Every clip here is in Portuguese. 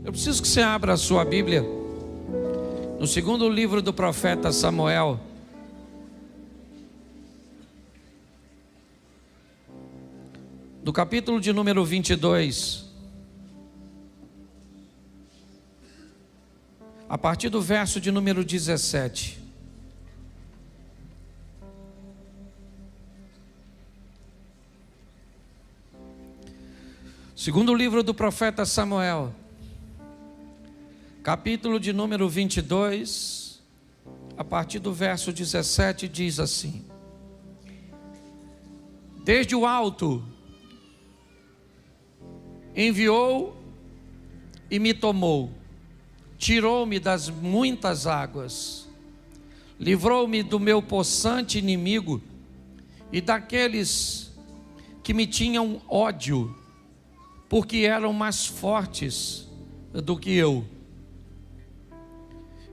Eu preciso que você abra a sua Bíblia no segundo livro do profeta Samuel. Do capítulo de número 22. A partir do verso de número 17. Segundo livro do profeta Samuel, capítulo de número 22, a partir do verso 17, diz assim: Desde o alto enviou e me tomou, tirou-me das muitas águas, livrou-me do meu possante inimigo e daqueles que me tinham ódio, porque eram mais fortes do que eu.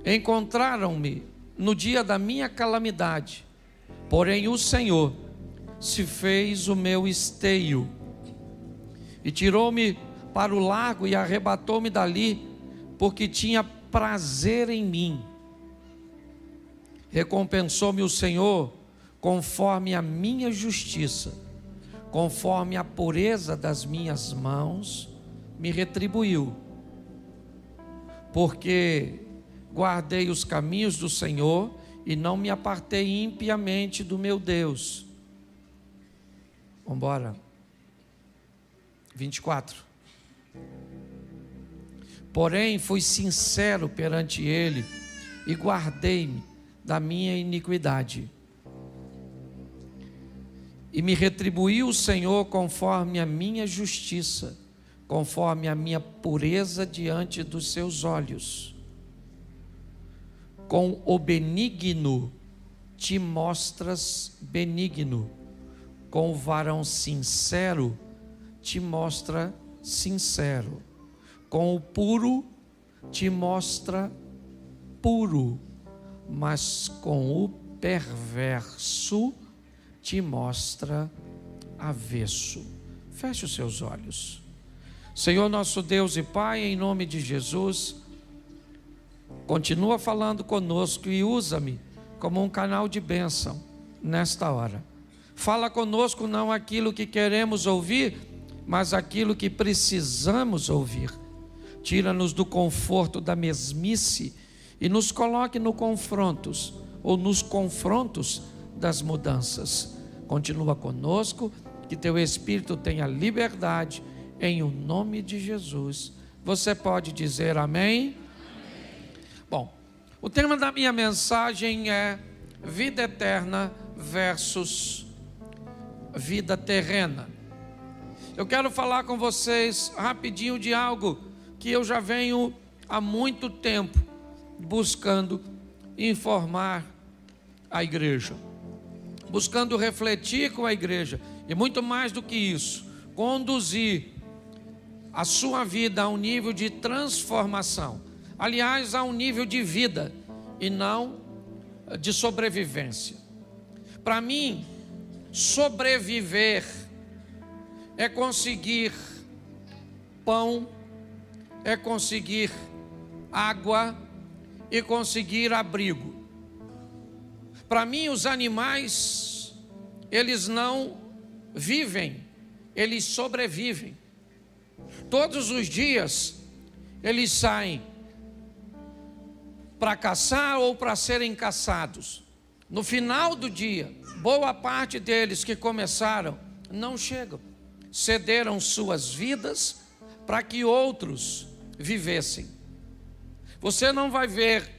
Encontraram-me no dia da minha calamidade, porém o Senhor se fez o meu esteio, e tirou-me para o largo e arrebatou-me dali, porque tinha prazer em mim. Recompensou-me o Senhor conforme a minha justiça, conforme a pureza das minhas mãos, me retribuiu. Porque guardei os caminhos do Senhor e não me apartei impiamente do meu Deus. Vamos embora. 24. Porém fui sincero perante ele e guardei-me da minha iniquidade. E me retribuiu o Senhor conforme a minha justiça, conforme a minha pureza diante dos seus olhos. Com o benigno te mostras benigno, com o varão sincero te mostra sincero, com o puro te mostra puro, mas com o perverso te mostra avesso. Feche os seus olhos. Senhor nosso Deus e Pai, em nome de Jesus, continua falando conosco e usa-me como um canal de bênção nesta hora. Fala conosco não aquilo que queremos ouvir, mas aquilo que precisamos ouvir. Tira-nos do conforto da mesmice e nos coloque nos confrontos das mudanças. Continua conosco, que teu Espírito tenha liberdade, em o nome de Jesus. Você pode dizer amém? Bom, o tema da minha mensagem é vida eterna versus vida terrena. Eu quero falar com vocês rapidinho de algo que eu já venho há muito tempo buscando informar a igreja, buscando refletir com a igreja, e muito mais do que isso, conduzir a sua vida a um nível de transformação, aliás, a um nível de vida e não de sobrevivência. Para mim, sobreviver é conseguir pão, é conseguir água e conseguir abrigo. Para mim, os animais, eles não vivem, eles sobrevivem. Todos os dias, eles saem para caçar ou para serem caçados. No final do dia, boa parte deles que começaram não chegam. Cederam suas vidas para que outros vivessem. Você não vai ver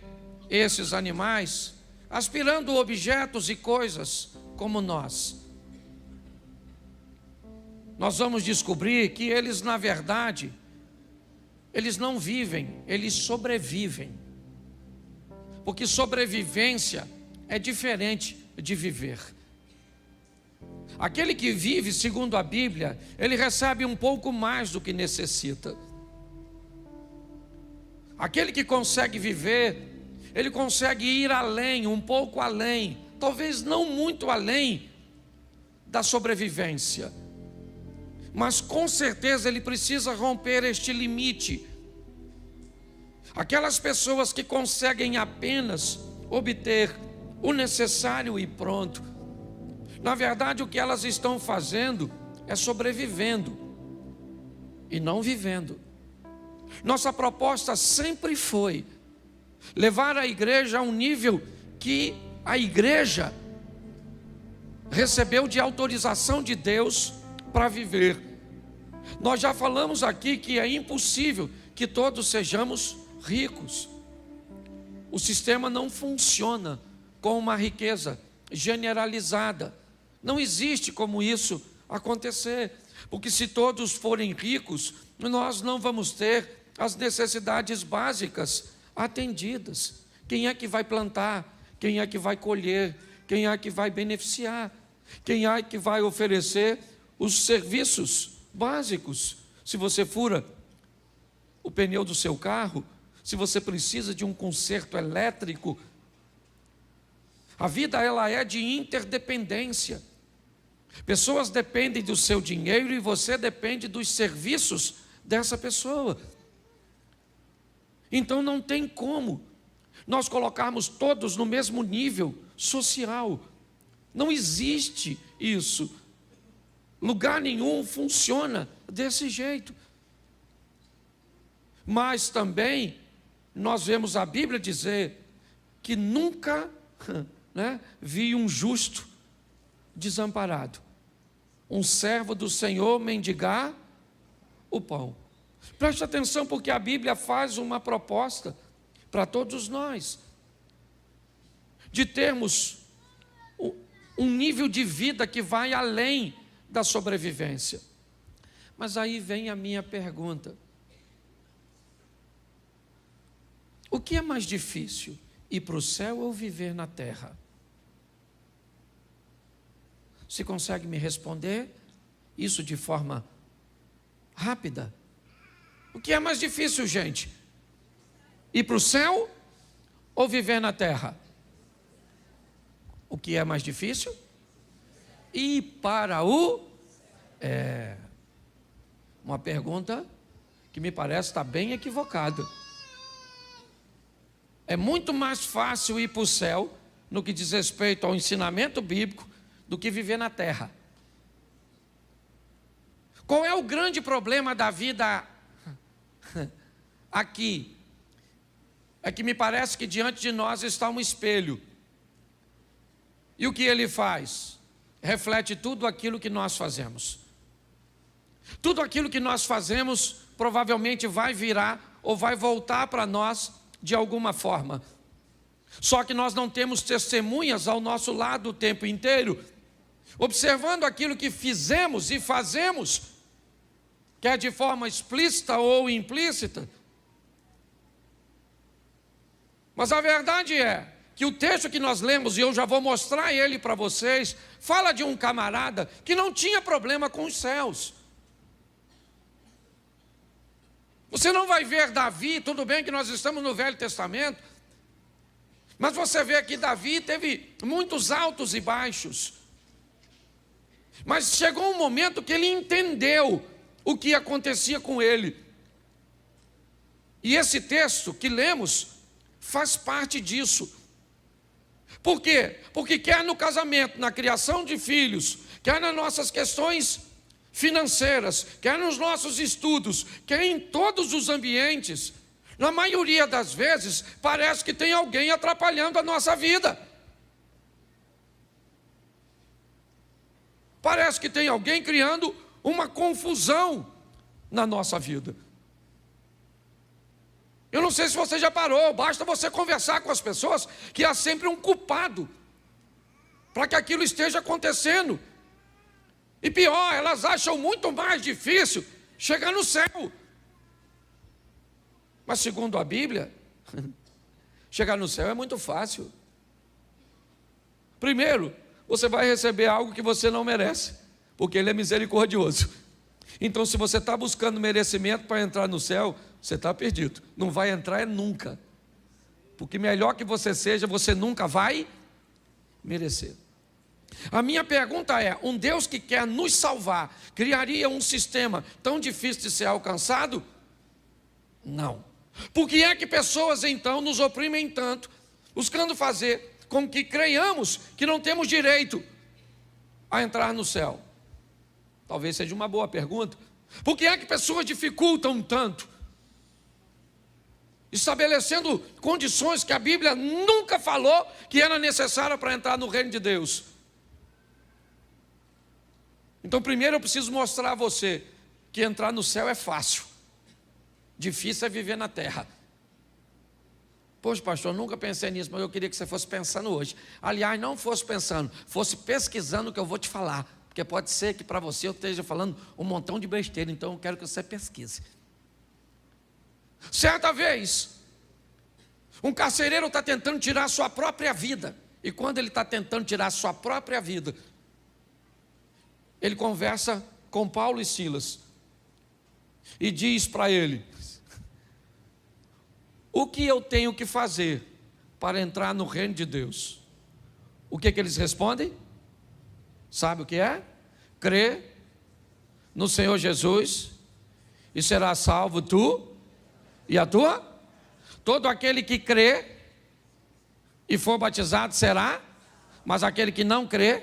esses animais aspirando objetos e coisas como nós. Nós vamos descobrir que eles, na verdade, eles não vivem, eles sobrevivem. Porque sobrevivência é diferente de viver. Aquele que vive, segundo a Bíblia, ele recebe um pouco mais do que necessita. Aquele que consegue viver, ele consegue ir além, um pouco além, talvez não muito além da sobrevivência. Mas com certeza ele precisa romper este limite Aquelas pessoas que conseguem apenas obter o necessário e pronto. Na verdade, o que elas estão fazendo é sobrevivendo e não vivendo. Nossa proposta sempre foi levar a igreja a um nível que a igreja recebeu de autorização de Deus para viver. Nós já falamos aqui que é impossível que todos sejamos ricos. O sistema não funciona com uma riqueza generalizada. Não existe como isso acontecer, porque se todos forem ricos, nós não vamos ter as necessidades básicas atendidas. Quem é que vai plantar? Quem é que vai colher? Quem é que vai beneficiar? Quem é que vai oferecer os serviços básicos? Se você fura o pneu do seu carro, se você precisa de um conserto elétrico, a vida ela é de interdependência. Pessoas dependem do seu dinheiro e você depende dos serviços dessa pessoa. Então não tem como nós colocarmos todos no mesmo nível social. Não existe isso. Lugar nenhum funciona desse jeito. Mas também nós vemos a Bíblia dizer que nunca vi um justo desamparado, um servo do Senhor mendigar o pão. Preste atenção, porque a Bíblia faz uma proposta para todos nós, de termos um nível de vida que vai além da sobrevivência. Mas aí vem a minha pergunta: o que é mais difícil, ir para o céu ou viver na terra? Você consegue me responder isso de forma rápida? O que é mais difícil, gente? Ir para o céu ou viver na terra? O que é mais difícil? Ir para o... uma pergunta que me parece estar bem equivocada. É muito mais fácil ir para o céu, no que diz respeito ao ensinamento bíblico, do que viver na terra. Qual é o grande problema da vida aqui? É que me parece que diante de nós está um espelho. E o que ele faz? Reflete tudo aquilo que nós fazemos. Tudo aquilo que nós fazemos provavelmente vai virar ou vai voltar para nós de alguma forma. Só que nós não temos testemunhas ao nosso lado o tempo inteiro, observando aquilo que fizemos e fazemos, quer de forma explícita ou implícita. Mas a verdade é que o texto que nós lemos, e eu já vou mostrar ele para vocês, fala de um camarada que não tinha problema com os céus. Você não vai ver Davi, tudo bem que nós estamos no Velho Testamento, mas você vê que Davi teve muitos altos e baixos. Mas chegou um momento que ele entendeu o que acontecia com ele. E esse texto que lemos faz parte disso. Por quê? Porque quer no casamento, na criação de filhos, quer nas nossas questões financeiras, quer nos nossos estudos, quer em todos os ambientes, na maioria das vezes, parece que tem alguém atrapalhando a nossa vida. Parece que tem alguém criando uma confusão na nossa vida. Eu não sei se você já parou, basta você conversar com as pessoas, que há sempre um culpado para que aquilo esteja acontecendo. E pior, elas acham muito mais difícil chegar no céu. Mas segundo a Bíblia, chegar no céu é muito fácil. Primeiro, você vai receber algo que você não merece, porque Ele é misericordioso. Então, se você está buscando merecimento para entrar no céu, você está perdido. Não vai entrar nunca. Porque melhor que você seja, você nunca vai merecer. A minha pergunta é: um Deus que quer nos salvar, criaria um sistema tão difícil de ser alcançado? Não. Por que é que pessoas então nos oprimem tanto, buscando fazer com que creiamos que não temos direito a entrar no céu? Talvez seja uma boa pergunta. Por que é que pessoas dificultam tanto, estabelecendo condições que a Bíblia nunca falou que era necessária para entrar no reino de Deus? Então, primeiro eu preciso mostrar a você que entrar no céu é fácil. Difícil é viver na terra. Poxa, pastor, nunca pensei nisso, mas eu queria que você fosse pensando hoje. Aliás, não fosse pensando, fosse pesquisando o que eu vou te falar. Porque pode ser que para você eu esteja falando um montão de besteira, então eu quero que você pesquise. Certa vez, um carcereiro está tentando tirar a sua própria vida. E quando ele está tentando tirar a sua própria vida, ele conversa com Paulo e Silas e diz para ele: o que eu tenho que fazer para entrar no reino de Deus? O que eles respondem? Sabe o que é? Crê no Senhor Jesus e será salvo tu e a tua. Todo aquele que crê e for batizado será, mas aquele que não crê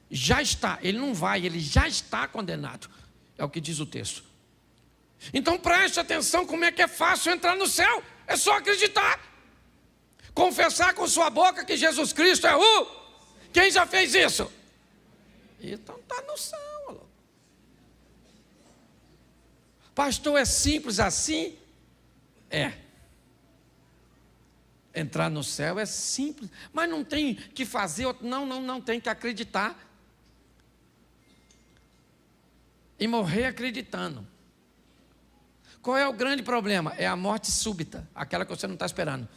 já está, ele não vai, ele já está condenado. É o que diz o texto. Então preste atenção como é que é fácil entrar no céu. É só acreditar. Confessar com sua boca que Jesus Cristo é o... Quem já fez isso? Então está no céu. Pastor, é simples assim? É. Entrar no céu é simples, mas não tem que fazer, não tem que acreditar. E morrer acreditando. Qual é o grande problema? É a morte súbita, aquela que você não está esperando.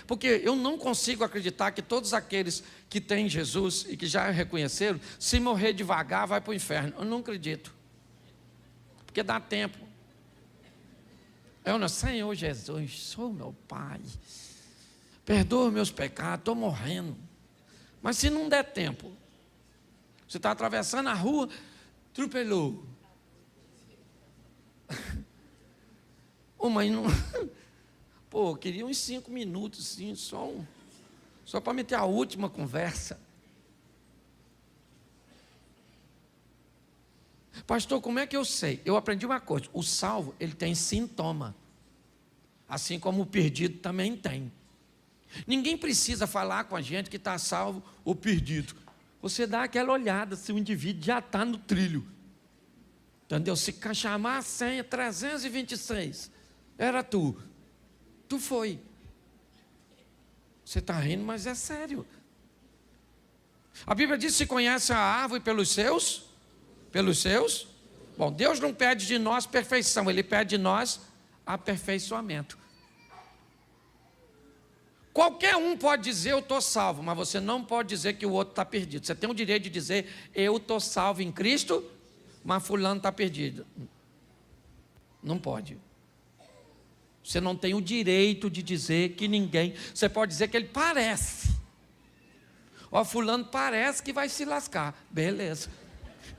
Porque eu não consigo acreditar que todos aqueles que têm Jesus e que já reconheceram, se morrer devagar, vai para o inferno. Eu não acredito. Porque dá tempo. Eu não, Senhor Jesus, sou meu Pai. Perdoa meus pecados, estou morrendo. Mas se não der tempo, você está atravessando a rua, atropelou. Mas não... Pô, eu queria uns 5 minutos, sim, só para meter a última conversa. Pastor, como é que eu sei? Eu aprendi uma coisa, o salvo, ele tem sintoma. Assim como o perdido também tem. Ninguém precisa falar com a gente que está salvo ou perdido. Você dá aquela olhada se o indivíduo já está no trilho. Entendeu? Se chamar a senha 326, era tu. Tu foi. Você está rindo, mas é sério. A Bíblia diz: se conhece a árvore pelos seus? Pelos seus? Bom, Deus não pede de nós perfeição, Ele pede de nós aperfeiçoamento. Qualquer um pode dizer eu estou salvo, mas você não pode dizer que o outro está perdido. Você tem o direito de dizer eu estou salvo em Cristo, mas fulano está perdido. Não pode. Você não tem o direito de dizer que ninguém... Você pode dizer que ele parece. Ó, fulano parece que vai se lascar. Beleza.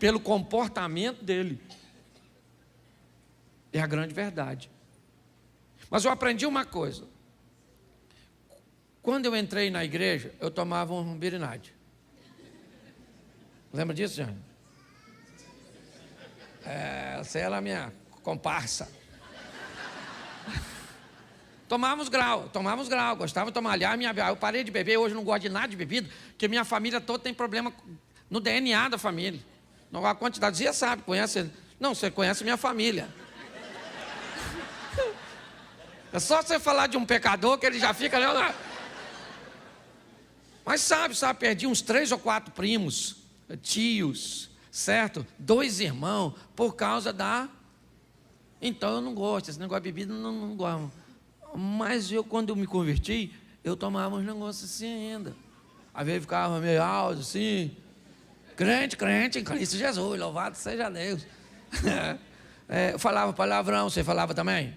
Pelo comportamento dele. É a grande verdade. Mas eu aprendi uma coisa. Quando eu entrei na igreja, eu tomava um Birinade. Lembra disso, Jane? Essa era a minha comparsa. Tomávamos grau, gostava de tomar. Aliás, eu parei de beber, hoje não gosto de nada de bebida, porque minha família toda tem problema no DNA da família. A quantidade, você sabe, conhece? Não, você conhece minha família. É só você falar de um pecador que ele já fica... Mas sabe, perdi uns 3 ou 4 primos, tios, certo? 2 irmãos, por causa da... Então eu não gosto, esse negócio de bebida não gosto. Mas quando eu me converti, eu tomava uns negócios assim ainda. Às vezes ficava meio alto, assim. Crente em Cristo Jesus, louvado seja Deus. Eu falava palavrão, você falava também?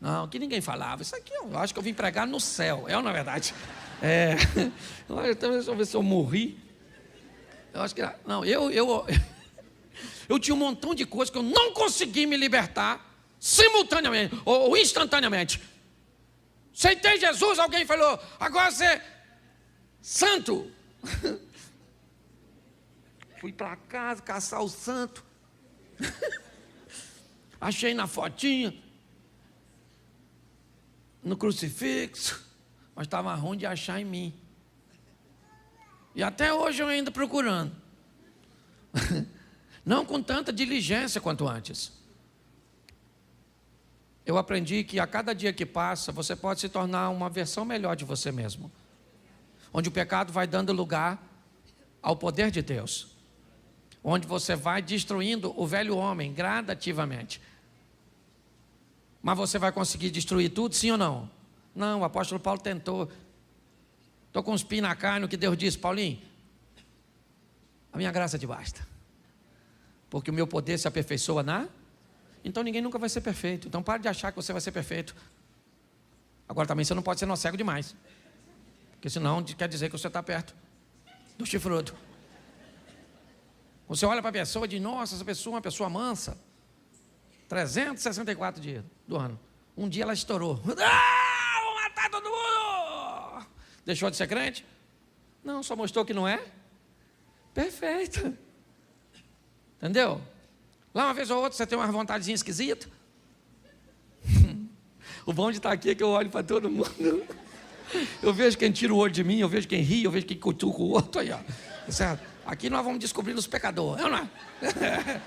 Não, que ninguém falava. Isso aqui eu acho que eu vim pregar no céu, na verdade. Deixa eu ver se eu morri. Eu acho que... Não, eu tinha um montão de coisas que eu não consegui me libertar. simultaneamente ou instantaneamente. Aceitei Jesus, alguém falou, agora você é santo. Fui para casa caçar o santo. Achei na fotinha, no crucifixo, mas estava ruim de achar em mim. E até hoje eu ainda procurando. Não com tanta diligência quanto antes. Eu aprendi que a cada dia que passa, você pode se tornar uma versão melhor de você mesmo. Onde o pecado vai dando lugar ao poder de Deus. Onde você vai destruindo o velho homem gradativamente. Mas você vai conseguir destruir tudo, sim ou não? Não, o apóstolo Paulo tentou. Estou com uns pins na carne, o que Deus disse, Paulinho, a minha graça te basta. Porque o meu poder se aperfeiçoa na... Então ninguém nunca vai ser perfeito. Então pare de achar que você vai ser perfeito. Agora também você não pode ser cego demais. Porque senão quer dizer que você está perto do chifrudo. Você olha para a pessoa e diz, nossa, essa pessoa é uma pessoa mansa. 364 dias do ano. Um dia ela estourou. Ah, vou matar todo mundo! Deixou de ser crente? Não, só mostrou que não é perfeito. Entendeu? Lá uma vez ou outra você tem uma vontadezinha esquisita. O bom de estar aqui é que eu olho para todo mundo. Eu vejo quem tira o olho de mim, eu vejo quem ri, eu vejo quem cutuca o outro. Aí, ó. Certo? Aqui nós vamos descobrir os pecadores. Não é?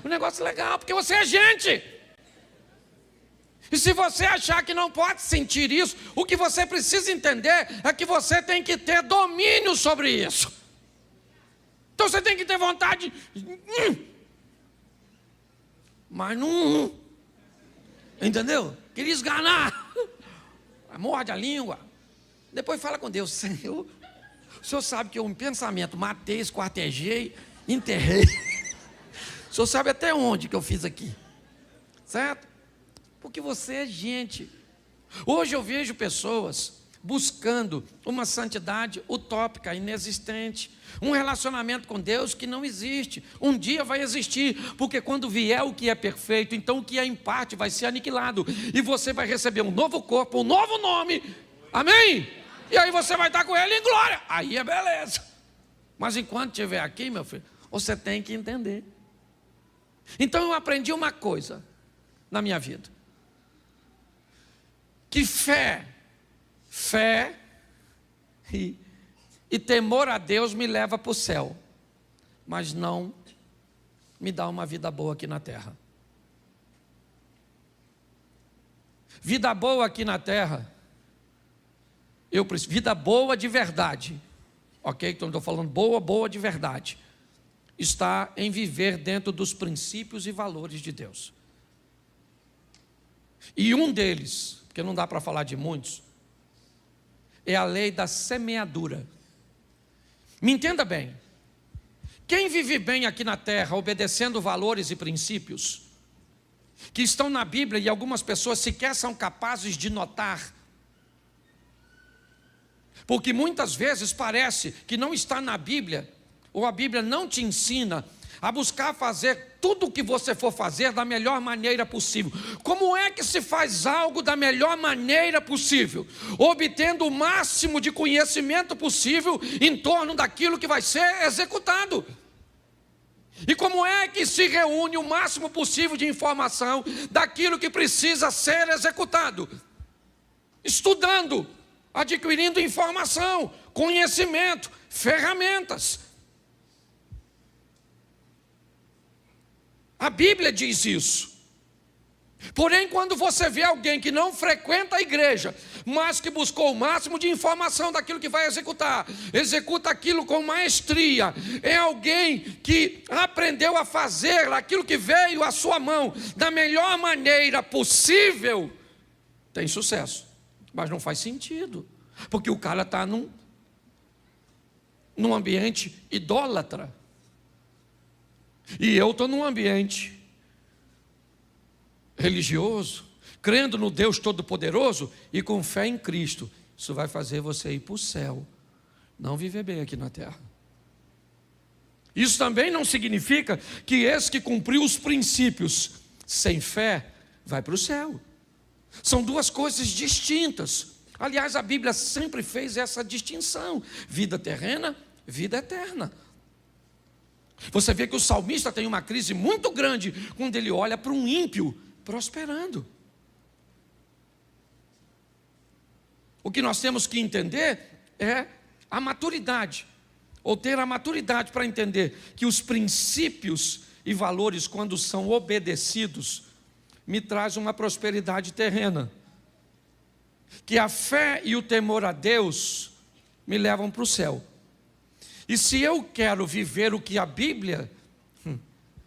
Um negócio legal, porque você é gente. E se você achar que não pode sentir isso, o que você precisa entender é que você tem que ter domínio sobre isso. Então você tem que ter vontade... Mas não... Entendeu? Queria esganar. Morde a língua. Depois fala com Deus, Senhor, o Senhor sabe que eu em pensamento matei, esquartejei, enterrei. O Senhor sabe até onde que eu fiz aqui. Certo? Porque você é gente. Hoje eu vejo pessoas buscando uma santidade utópica, inexistente. Um relacionamento com Deus que não existe. Um dia vai existir, porque quando vier o que é perfeito, então o que é em parte vai ser aniquilado. E você vai receber um novo corpo, um novo nome. Amém? E aí você vai estar com ele em glória. Aí é beleza. Mas enquanto estiver aqui, meu filho, você tem que entender. Então eu aprendi uma coisa na minha vida. Que fé e temor a Deus me leva para o céu, mas não me dá uma vida boa aqui na terra. Vida boa aqui na terra, eu preciso, vida boa de verdade, ok? Então estou falando boa de verdade, está em viver dentro dos princípios e valores de Deus. E um deles, porque não dá para falar de muitos, é a lei da semeadura. Me entenda bem, quem vive bem aqui na terra, obedecendo valores e princípios, que estão na Bíblia e algumas pessoas sequer são capazes de notar, porque muitas vezes parece que não está na Bíblia, ou a Bíblia não te ensina a buscar fazer tudo o que você for fazer da melhor maneira possível. Como é que se faz algo da melhor maneira possível? Obtendo o máximo de conhecimento possível em torno daquilo que vai ser executado. E como é que se reúne o máximo possível de informação daquilo que precisa ser executado? Estudando, adquirindo informação, conhecimento, ferramentas. A Bíblia diz isso. Porém, quando você vê alguém que não frequenta a igreja, mas que buscou o máximo de informação daquilo que vai executar, executa aquilo com maestria, é alguém que aprendeu a fazer aquilo que veio à sua mão da melhor maneira possível, tem sucesso. Mas não faz sentido, porque o cara está num ambiente idólatra. E eu estou num ambiente religioso, crendo no Deus Todo-Poderoso e com fé em Cristo. Isso vai fazer você ir para o céu, não viver bem aqui na terra. Isso também não significa que esse que cumpriu os princípios sem fé vai para o céu. São duas coisas distintas. Aliás, a Bíblia sempre fez essa distinção: vida terrena, vida eterna. Você vê que o salmista tem uma crise muito grande quando ele olha para um ímpio prosperando. O que nós temos que entender é a maturidade, ou ter a maturidade para entender que os princípios e valores, quando são obedecidos, me traz uma prosperidade terrena. Que a fé e o temor a Deus me levam para o céu. E se eu quero viver o que a Bíblia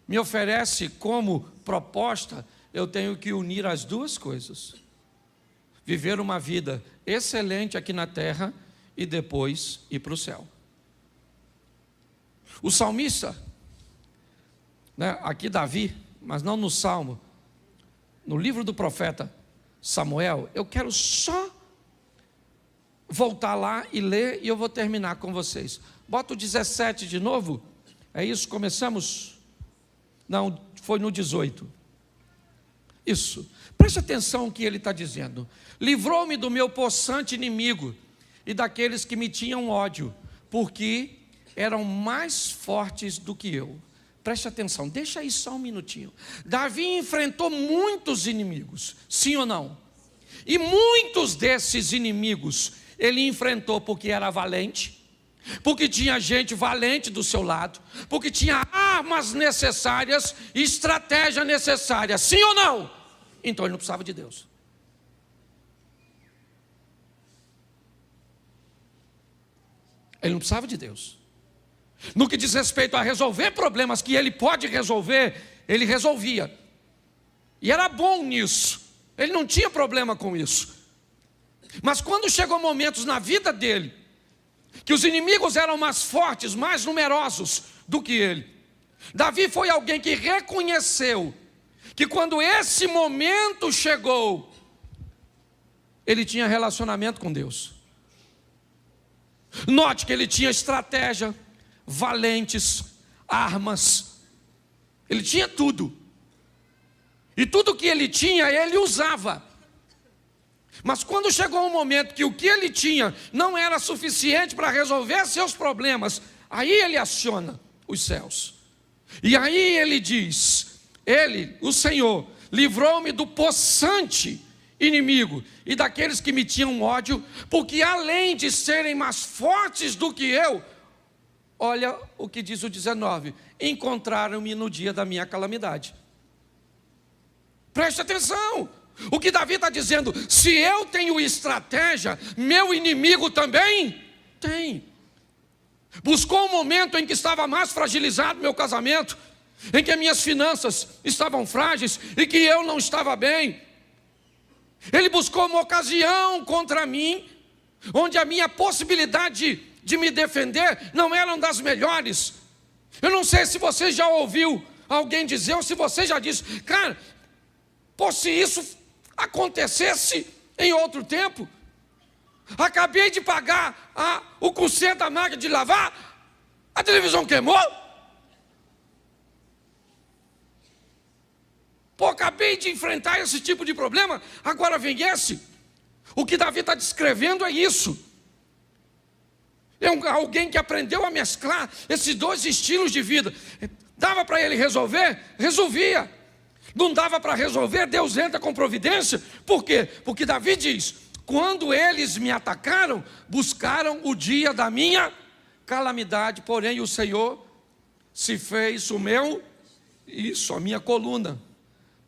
me oferece como proposta, eu tenho que unir as duas coisas. Viver uma vida excelente aqui na terra e depois ir para o céu. O salmista, aqui Davi, mas não no Salmo, no livro do profeta Samuel, eu quero só voltar lá e ler e eu vou terminar com vocês. Bota o 17 de novo. É isso, começamos? Não, foi no 18. Isso. Preste atenção no que ele está dizendo. Livrou-me do meu possante inimigo e daqueles que me tinham ódio, porque eram mais fortes do que eu. Preste atenção, deixa aí só um minutinho. Davi enfrentou muitos inimigos, sim ou não? E muitos desses inimigos ele enfrentou porque era valente, porque tinha gente valente do seu lado, porque tinha armas necessárias, estratégia necessária, sim ou não? Então ele não precisava de Deus. Ele não precisava de Deus. No que diz respeito a resolver problemas que ele pode resolver, ele resolvia. E era bom nisso. Ele não tinha problema com isso. Mas quando chegou momentos na vida dele, que os inimigos eram mais fortes, mais numerosos do que ele, Davi foi alguém que reconheceu que quando esse momento chegou, ele tinha relacionamento com Deus. Note que ele tinha estratégia, valentes, armas, ele tinha tudo. E tudo que ele tinha, ele usava. Mas quando chegou um momento que o que ele tinha não era suficiente para resolver seus problemas, aí ele aciona os céus. E aí ele diz, o Senhor, livrou-me do possante inimigo e daqueles que me tinham ódio, porque além de serem mais fortes do que eu, olha o que diz o 19, encontraram-me no dia da minha calamidade. Preste atenção, o que Davi está dizendo, se eu tenho estratégia, meu inimigo também tem. Buscou um momento em que estava mais fragilizado meu casamento, em que minhas finanças estavam frágeis e que eu não estava bem. Ele buscou uma ocasião contra mim, onde a minha possibilidade de me defender não era uma das melhores. Eu não sei se você já ouviu alguém dizer, ou se você já disse, cara, pô, se isso acontecesse em outro tempo, acabei de pagar o conserto da máquina de lavar, a televisão queimou. Pô, acabei de enfrentar esse tipo de problema, agora vem esse. O que Davi está descrevendo é isso. É alguém que aprendeu a mesclar esses dois estilos de vida. Dava para ele resolver? Resolvia. Não dava para resolver? Deus entra com providência. Por quê? Porque Davi diz, quando eles me atacaram, buscaram o dia da minha calamidade, porém o Senhor se fez o meu, a minha coluna.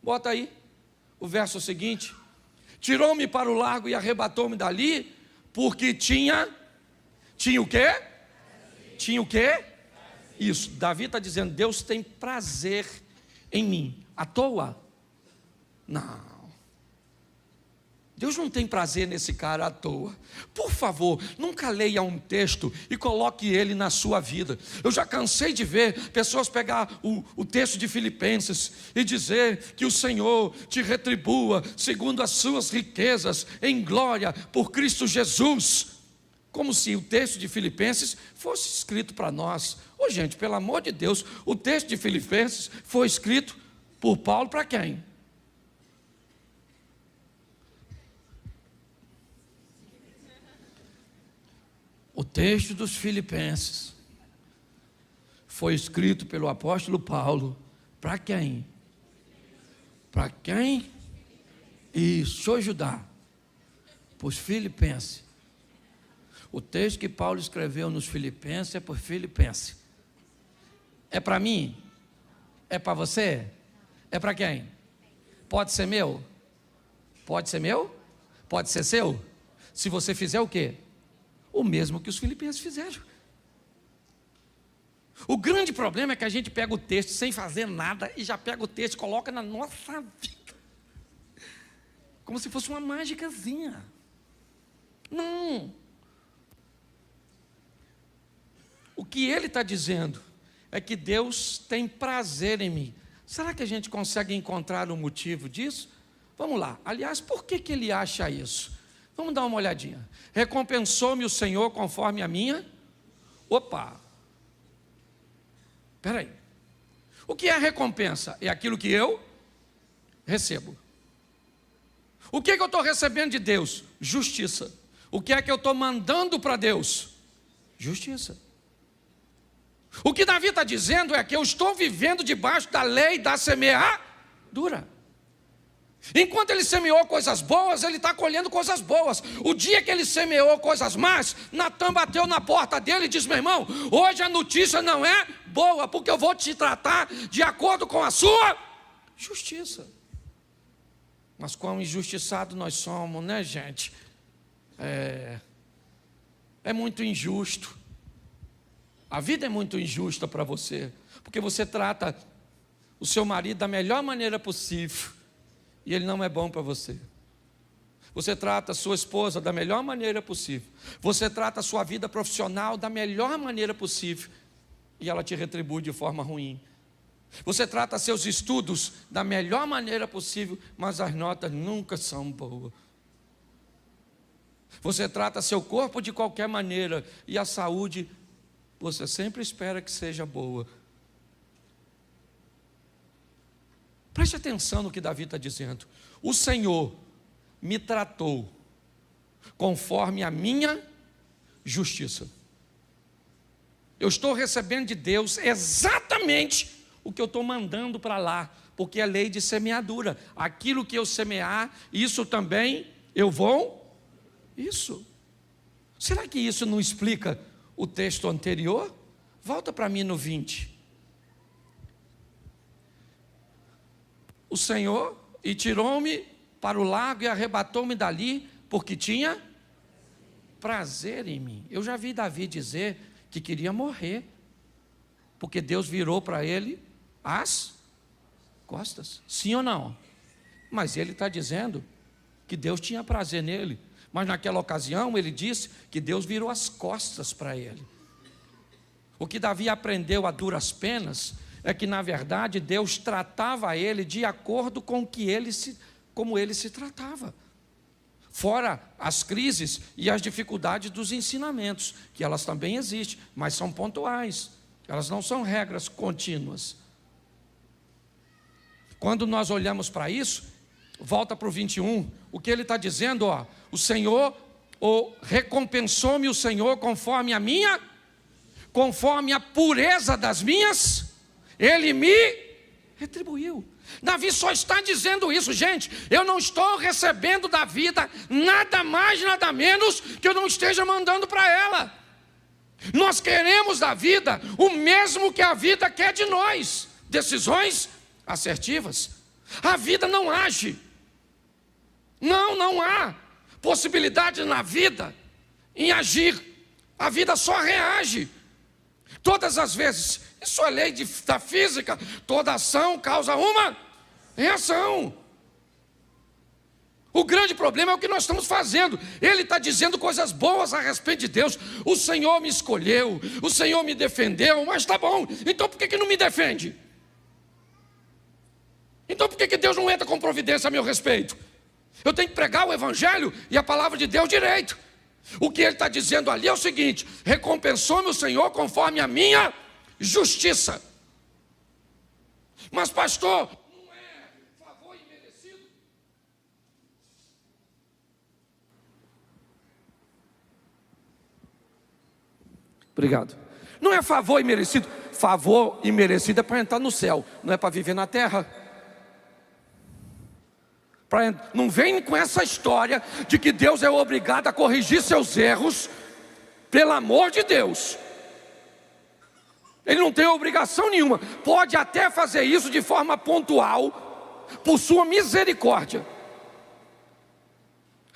Bota aí o verso seguinte. Tirou-me para o largo e arrebatou-me dali, porque tinha o quê? Tinha o quê? Isso, Davi está dizendo, Deus tem prazer em mim. À toa? Não. Deus não tem prazer nesse cara à toa. Por favor, nunca leia um texto e coloque ele na sua vida. Eu já cansei de ver pessoas pegar o texto de Filipenses e dizer que o Senhor te retribua segundo as suas riquezas em glória por Cristo Jesus. Como se o texto de Filipenses fosse escrito para nós. Ô gente, pelo amor de Deus, o texto de Filipenses foi escrito por Paulo para quem? O texto dos Filipenses foi escrito pelo apóstolo Paulo para quem? Para quem? Isso, deixa eu ajudar. Para os Filipenses. O texto que Paulo escreveu nos Filipenses é para os Filipenses. É para mim? É para você? É para quem? Pode ser meu? Pode ser meu? Pode ser seu? Se você fizer o quê? O mesmo que os Filipenses fizeram. O grande problema é que a gente pega o texto sem fazer nada e já pega o texto e coloca na nossa vida. Como se fosse uma mágicazinha. Não. O que ele está dizendo é que Deus tem prazer em mim. Será que a gente consegue encontrar o motivo disso? Vamos lá. Aliás, por que ele acha isso? Vamos dar uma olhadinha. Recompensou-me o Senhor conforme a minha... Opa! Espera aí. O que é recompensa? É aquilo que eu recebo. O que é que eu estou recebendo de Deus? Justiça. O que é que eu estou mandando para Deus? Justiça. O que Davi está dizendo é que eu estou vivendo debaixo da lei da semeadura. Enquanto ele semeou coisas boas, ele está colhendo coisas boas. O dia que ele semeou coisas más, Natan bateu na porta dele e disse: meu irmão, hoje a notícia não é boa, porque eu vou te tratar de acordo com a sua justiça. Mas quão injustiçado nós somos, né, gente? É muito injusto. A vida é muito injusta para você, porque você trata o seu marido da melhor maneira possível e ele não é bom para você. Você trata a sua esposa da melhor maneira possível. Você trata a sua vida profissional da melhor maneira possível e ela te retribui de forma ruim. Você trata seus estudos da melhor maneira possível, mas as notas nunca são boas. Você trata seu corpo de qualquer maneira e a saúde você sempre espera que seja boa. Preste atenção no que Davi está dizendo. O Senhor me tratou conforme a minha justiça. Eu estou recebendo de Deus exatamente o que eu estou mandando para lá, porque é lei de semeadura. Aquilo que eu semear, isso também eu vou. Isso. Será que isso não explica o texto anterior? Volta para mim no 20. O Senhor e tirou-me para o lago e arrebatou-me dali, porque tinha prazer em mim. Eu já vi Davi dizer que queria morrer, porque Deus virou para ele as costas. Sim ou não? Mas ele está dizendo que Deus tinha prazer nele. Mas naquela ocasião ele disse que Deus virou as costas para ele. O que Davi aprendeu a duras penas é que, na verdade, Deus tratava ele de acordo com como ele se tratava. Fora as crises e as dificuldades dos ensinamentos, que elas também existem, mas são pontuais. Elas não são regras contínuas. Quando nós olhamos para isso, volta para o 21, o que ele está dizendo, o Senhor, recompensou-me o Senhor conforme a pureza das minhas, Ele me retribuiu. Davi só está dizendo isso, gente. Eu não estou recebendo da vida nada mais, nada menos que eu não esteja mandando para ela. Nós queremos da vida o mesmo que a vida quer de nós. Decisões assertivas. A vida não age. Não há possibilidade na vida em agir. A vida só reage. Todas as vezes, isso é lei da física, toda ação causa uma reação. O grande problema é o que nós estamos fazendo. Ele está dizendo coisas boas a respeito de Deus. O Senhor me escolheu, o Senhor me defendeu, mas está bom, então por que não me defende? Então por que Deus não entra com providência a meu respeito? Eu tenho que pregar o Evangelho e a palavra de Deus direito. O que ele está dizendo ali é o seguinte: recompensou-me o Senhor conforme a minha justiça. Mas pastor, não é favor imerecido? Obrigado. Não é favor imerecido. Favor imerecido é para entrar no céu, não é para viver na terra. Não vem com essa história de que Deus é obrigado a corrigir seus erros. Pelo amor de Deus, Ele não tem obrigação nenhuma. Pode até fazer isso de forma pontual, por sua misericórdia.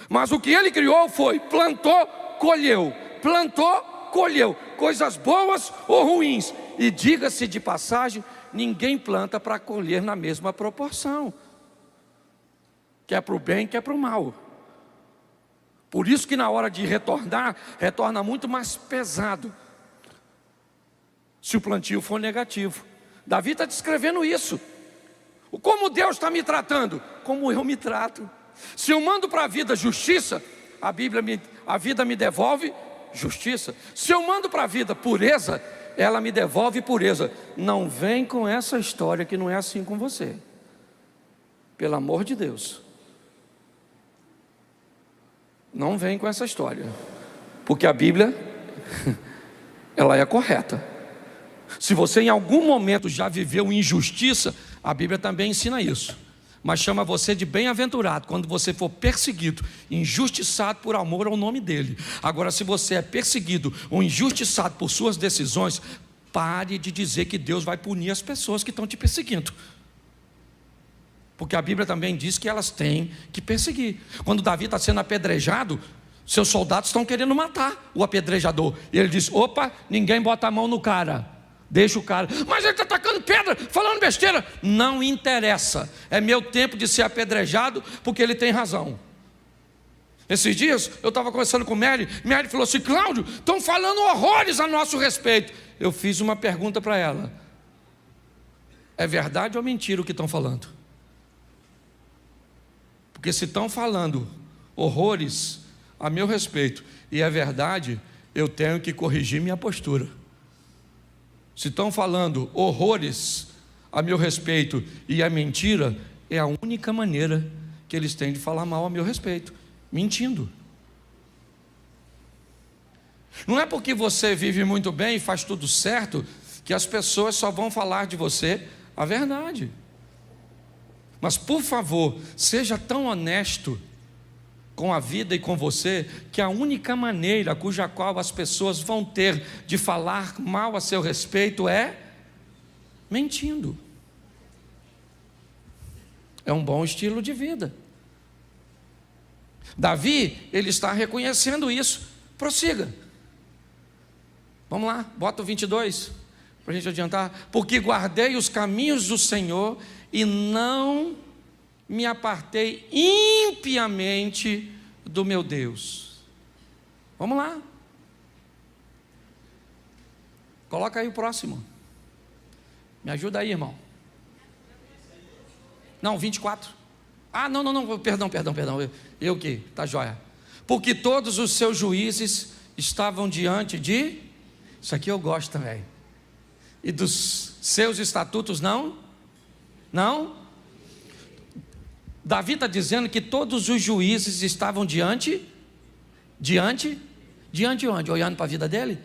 Mas o que Ele criou foi: plantou, colheu, plantou, colheu, coisas boas ou ruins. E diga-se de passagem, ninguém planta para colher na mesma proporção, quer para o bem, quer para o mal. Por isso que na hora de retornar, retorna muito mais pesado, se o plantio for negativo. Davi está descrevendo isso. Como Deus está me tratando? Como eu me trato. Se eu mando para a vida justiça, a vida me devolve justiça. Se eu mando para a vida pureza, ela me devolve pureza. Não vem com essa história que não é assim com você. Pelo amor de Deus. Não vem com essa história, porque a Bíblia, ela é correta. Se você em algum momento já viveu injustiça, a Bíblia também ensina isso. Mas chama você de bem-aventurado quando você for perseguido, injustiçado por amor ao nome dele. Agora, se você é perseguido ou injustiçado por suas decisões, pare de dizer que Deus vai punir as pessoas que estão te perseguindo. Porque a Bíblia também diz que elas têm que perseguir. Quando Davi está sendo apedrejado, seus soldados estão querendo matar o apedrejador. E ele diz: opa, ninguém bota a mão no cara, deixa o cara. Mas ele está atacando pedra, falando besteira. Não interessa, é meu tempo de ser apedrejado, porque ele tem razão. Esses dias eu estava conversando com Mary falou assim: Cláudio, estão falando horrores a nosso respeito. Eu fiz uma pergunta para ela: é verdade ou mentira o que estão falando? Porque se estão falando horrores a meu respeito e é verdade, eu tenho que corrigir minha postura. Se estão falando horrores a meu respeito e é mentira, é a única maneira que eles têm de falar mal a meu respeito, mentindo. Não é porque você vive muito bem e faz tudo certo que as pessoas só vão falar de você a verdade. Mas por favor, seja tão honesto com a vida e com você, que a única maneira cuja qual as pessoas vão ter de falar mal a seu respeito é mentindo. É um bom estilo de vida. Davi, ele está reconhecendo isso. Prossiga. Vamos lá, bota o 22 para a gente adiantar. Porque guardei os caminhos do Senhor e não me apartei impiamente do meu Deus. Vamos lá. Coloca aí o próximo. Me ajuda aí, irmão. Não, 24. Ah, não, perdão. Eu que, tá joia. Porque todos os seus juízes estavam diante de... Isso aqui eu gosto também. E dos seus estatutos não? Davi está dizendo que todos os juízes estavam diante onde? Olhando para a vida dele?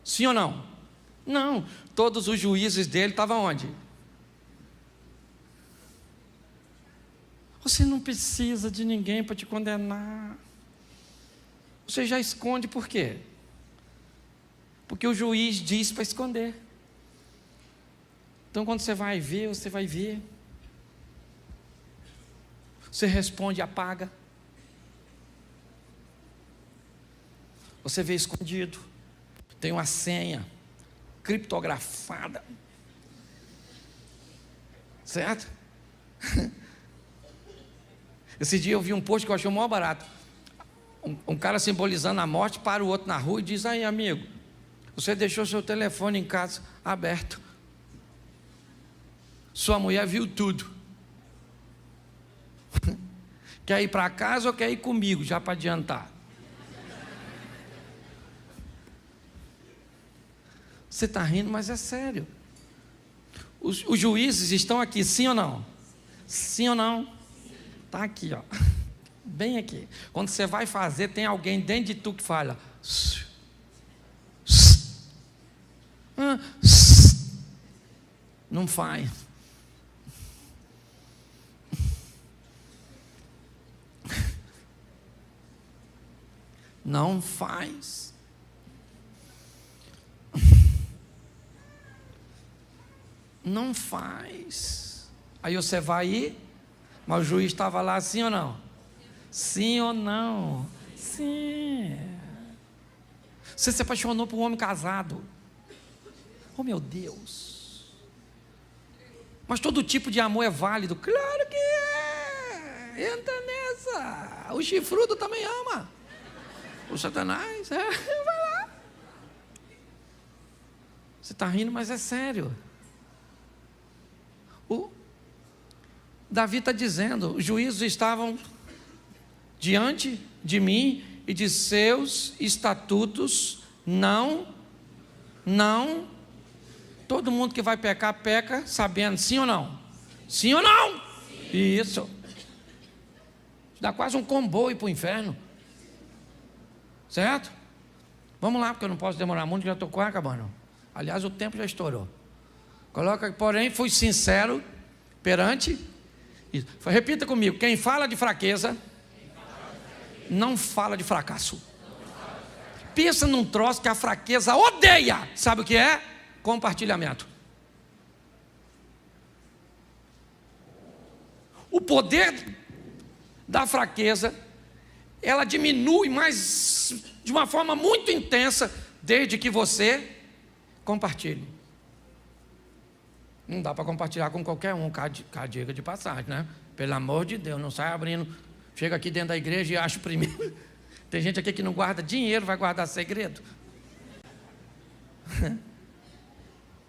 Sim ou não? Não, todos os juízes dele estavam onde? Você não precisa de ninguém para te condenar. Você já esconde por quê? Porque o juiz diz para esconder. Então quando você vai ver, você vai ver. Você responde, apaga. Você vê escondido. Tem uma senha criptografada. Certo? Esse dia eu vi um post que eu achei o maior barato. Um cara simbolizando a morte para o outro na rua e diz: aí, amigo, você deixou seu telefone em casa aberto. Sua mulher viu tudo. Quer ir para casa ou quer ir comigo, já para adiantar? Você está rindo, mas é sério. Os juízes estão aqui, sim ou não? Sim ou não? Está aqui, ó. Bem aqui. Quando você vai fazer, tem alguém dentro de tu que fala. Não faz. Não faz. Não faz. Aí você vai ir, mas o juiz estava lá, sim ou não? Sim ou não? Sim. Você se apaixonou por um homem casado. Oh, meu Deus. Mas todo tipo de amor é válido. Claro que é. Entra nessa. O chifrudo também ama. O Satanás, vai lá. Você está rindo, mas é sério. O Davi está dizendo, os juízos estavam diante de mim e de seus estatutos não, todo mundo que vai pecar, peca sabendo, sim ou não? Sim ou não? Sim. Isso. Dá quase um comboio para o inferno. Certo? Vamos lá, porque eu não posso demorar muito, já estou quase acabando. Aliás, o tempo já estourou. Coloca, porém, fui sincero perante. Repita comigo: quem fala de fraqueza, não fala de fracasso. Pensa num troço que a fraqueza odeia. Sabe o que é? Compartilhamento. O poder da fraqueza, ela diminui, mas de uma forma muito intensa, desde que você compartilhe. Não dá para compartilhar com qualquer um, diga de passagem, né? Pelo amor de Deus, não sai abrindo. Chega aqui dentro da igreja e acha primeiro. Tem gente aqui que não guarda dinheiro, vai guardar segredo.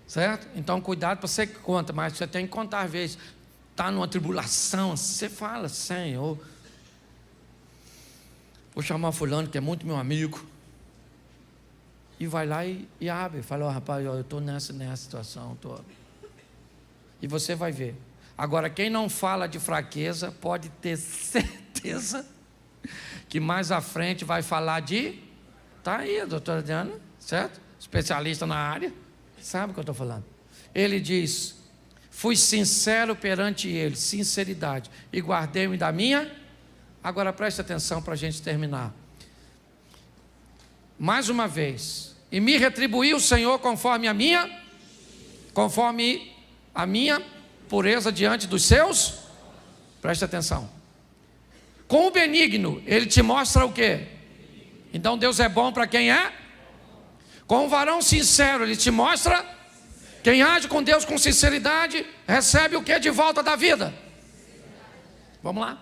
Certo? Então cuidado para você que conta, mas você tem que contar às vezes. Está numa tribulação, você fala, Senhor, vou chamar fulano que é muito meu amigo. E vai lá e abre. Fala, rapaz, eu estou nessa situação. E você vai ver. Agora, quem não fala de fraqueza, pode ter certeza que mais à frente vai falar de... Está aí a doutora Diana, certo? Especialista na área. Sabe o que eu estou falando? Ele diz, fui sincero perante ele, sinceridade, e guardei-me da minha... Agora preste atenção para a gente terminar. Mais uma vez, e me retribuiu o Senhor conforme a minha pureza diante dos seus. Preste atenção. Com o benigno, ele te mostra o quê? Então Deus é bom para quem é? Com o varão sincero, ele te mostra. Quem age com Deus com sinceridade, recebe o que de volta da vida? Vamos lá.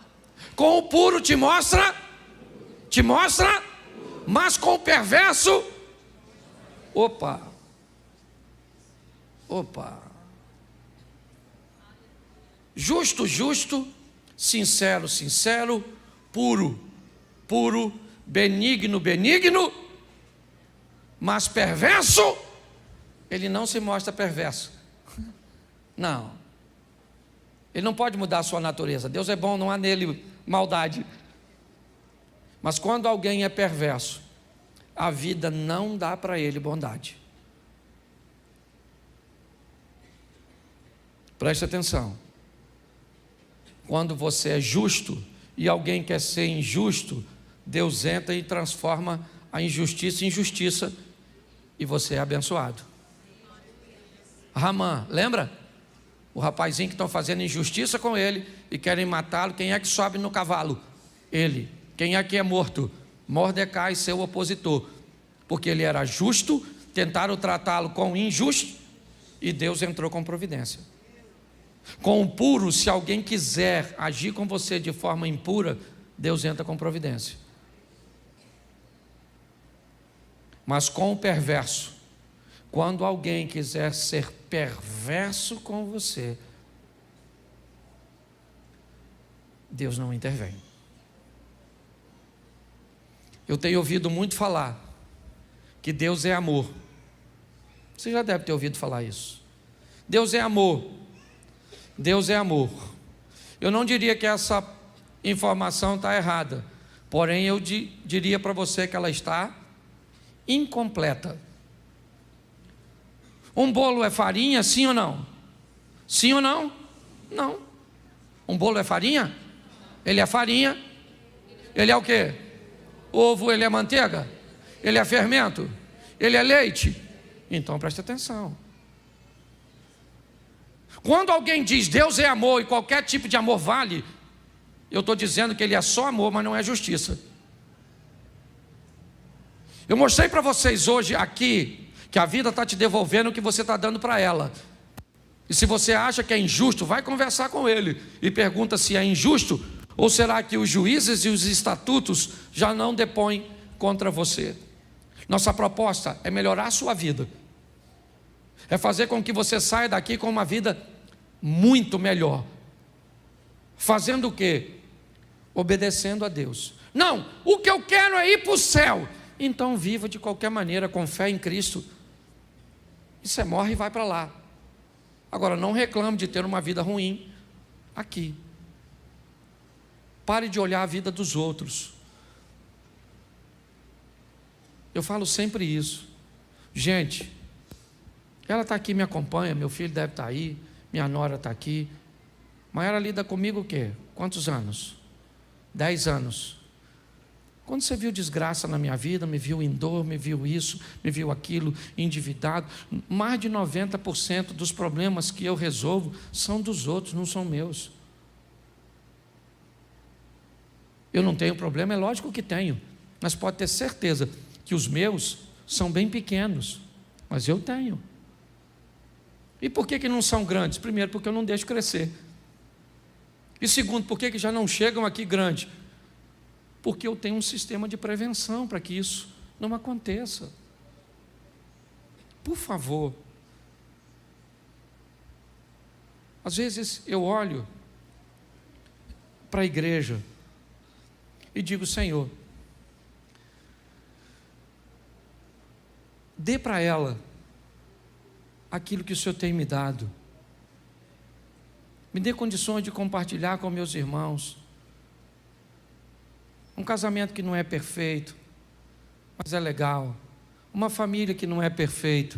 Com o puro te mostra, mas com o perverso, opa, justo, sincero, puro, benigno, mas perverso, ele não se mostra perverso, não, ele não pode mudar a sua natureza. Deus é bom, não há nele maldade. Mas quando alguém é perverso, a vida não dá para ele bondade. Preste atenção. Quando você é justo e alguém quer ser injusto, Deus entra e transforma a injustiça em justiça e você é abençoado. Ramã, lembra? O rapazinho que estão fazendo injustiça com ele e querem matá-lo. Quem é que sobe no cavalo? Ele. Quem é que é morto? Mordecai, seu opositor. Porque ele era justo, tentaram tratá-lo com injusto e Deus entrou com providência. Com o puro, se alguém quiser agir com você de forma impura, Deus entra com providência. Mas com o perverso, quando alguém quiser ser perverso com você, Deus não intervém. Eu tenho ouvido muito falar que Deus é amor. Você já deve ter ouvido falar isso. Deus é amor. Deus é amor. Eu não diria que essa informação está errada, porém eu diria para você que ela está incompleta. Um bolo é farinha, sim ou não? Sim ou não? Não. Um bolo é farinha? Ele é farinha. Ele é o quê? Ovo, ele é manteiga? Ele é fermento? Ele é leite? Então preste atenção. Quando alguém diz Deus é amor e qualquer tipo de amor vale, eu estou dizendo que Ele é só amor, mas não é justiça. Eu mostrei para vocês hoje aqui que a vida está te devolvendo o que você está dando para ela. E se você acha que é injusto, vai conversar com Ele e pergunta se é injusto, ou será que os juízes e os estatutos já não depõem contra você. Nossa proposta é melhorar a sua vida, é fazer com que você saia daqui com uma vida muito melhor. Fazendo o quê? Obedecendo a Deus. Não, o que eu quero é ir para o céu. Então viva de qualquer maneira, com fé em Cristo. E você morre e vai para lá. Agora não reclame de ter uma vida ruim aqui. Pare de olhar a vida dos outros. Eu falo sempre isso. Gente, ela está aqui, me acompanha, meu filho deve estar aí, minha nora está aqui. Mas ela lida comigo o quê? Quantos anos? 10 anos. Quando você viu desgraça na minha vida, me viu em dor, me viu isso, me viu aquilo, endividado, mais de 90% dos problemas que eu resolvo são dos outros, não são meus. Eu não tenho problema, é lógico que tenho, mas pode ter certeza que os meus são bem pequenos, mas eu tenho. E por que não são grandes? Primeiro, porque eu não deixo crescer. E segundo, por que já não chegam aqui grandes? Porque eu tenho um sistema de prevenção para que isso não aconteça. Por favor. Às vezes eu olho para a igreja e digo: Senhor, dê para ela aquilo que o Senhor tem me dado. Me dê condições de compartilhar com meus irmãos. Um casamento que não é perfeito, mas é legal. Uma família que não é perfeita,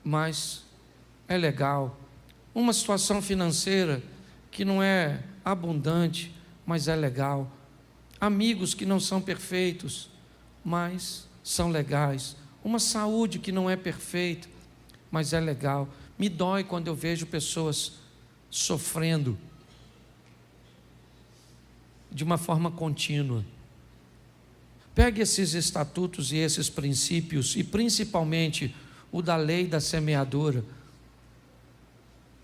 mas é legal. Uma situação financeira que não é abundante, mas é legal. Amigos que não são perfeitos, mas são legais. Uma saúde que não é perfeita, mas é legal. Me dói quando eu vejo pessoas sofrendo de uma forma contínua. Pegue esses estatutos e esses princípios, e principalmente o da lei da semeadura,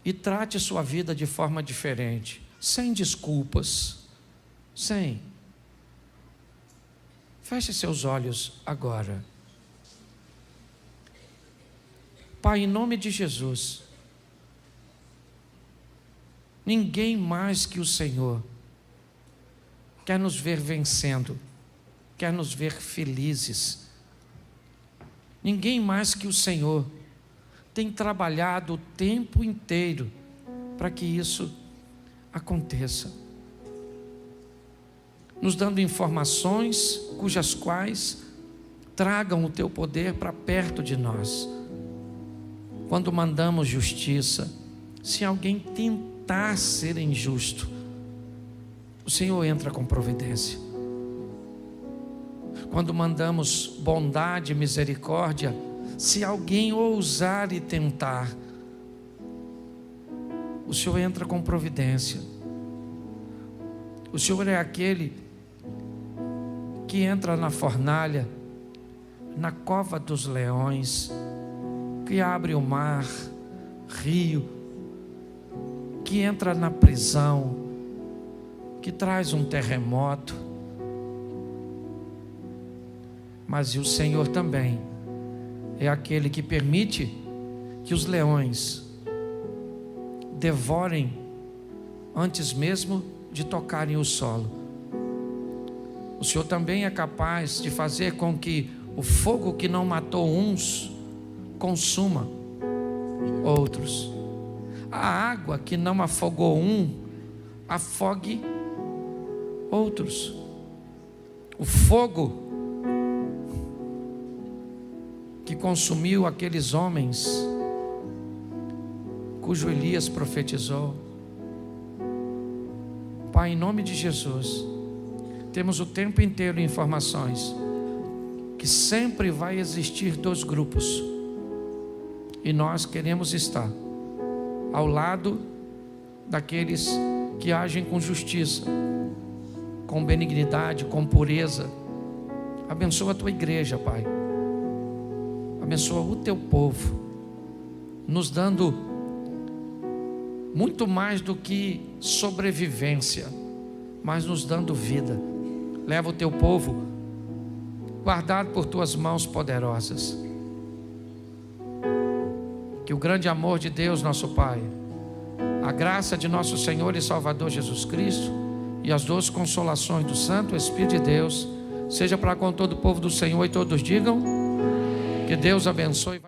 e trate sua vida de forma diferente, sem desculpas, sem. Feche seus olhos agora. Pai, em nome de Jesus, ninguém mais que o Senhor quer nos ver vencendo, quer nos ver felizes. Ninguém mais que o Senhor tem trabalhado o tempo inteiro para que isso aconteça, nos dando informações cujas quais tragam o teu poder para perto de nós. Quando mandamos justiça, se alguém tentar ser injusto, o Senhor entra com providência. Quando mandamos bondade e misericórdia, se alguém ousar e tentar, o Senhor entra com providência. O Senhor é aquele que entra na fornalha, na cova dos leões, que abre o mar, rio, que entra na prisão, que traz um terremoto. Mas e o Senhor também é aquele que permite que os leões devorem antes mesmo de tocarem o solo. O Senhor também é capaz de fazer com que o fogo que não matou uns consuma outros. A água que não afogou um afogue outros. O fogo que consumiu aqueles homens cujo Elias profetizou. Pai, em nome de Jesus, temos o tempo inteiro informações que sempre vai existir 2 grupos, e nós queremos estar ao lado daqueles que agem com justiça, com benignidade, com pureza. Abençoa a tua igreja, Pai. Abençoa o teu povo, nos dando muito mais do que sobrevivência, mas nos dando vida. Leva o teu povo guardado por tuas mãos poderosas. Que o grande amor de Deus, nosso Pai, a graça de nosso Senhor e Salvador Jesus Cristo e as doces consolações do Santo Espírito de Deus seja para com todo o povo do Senhor, e todos digam: que Deus abençoe.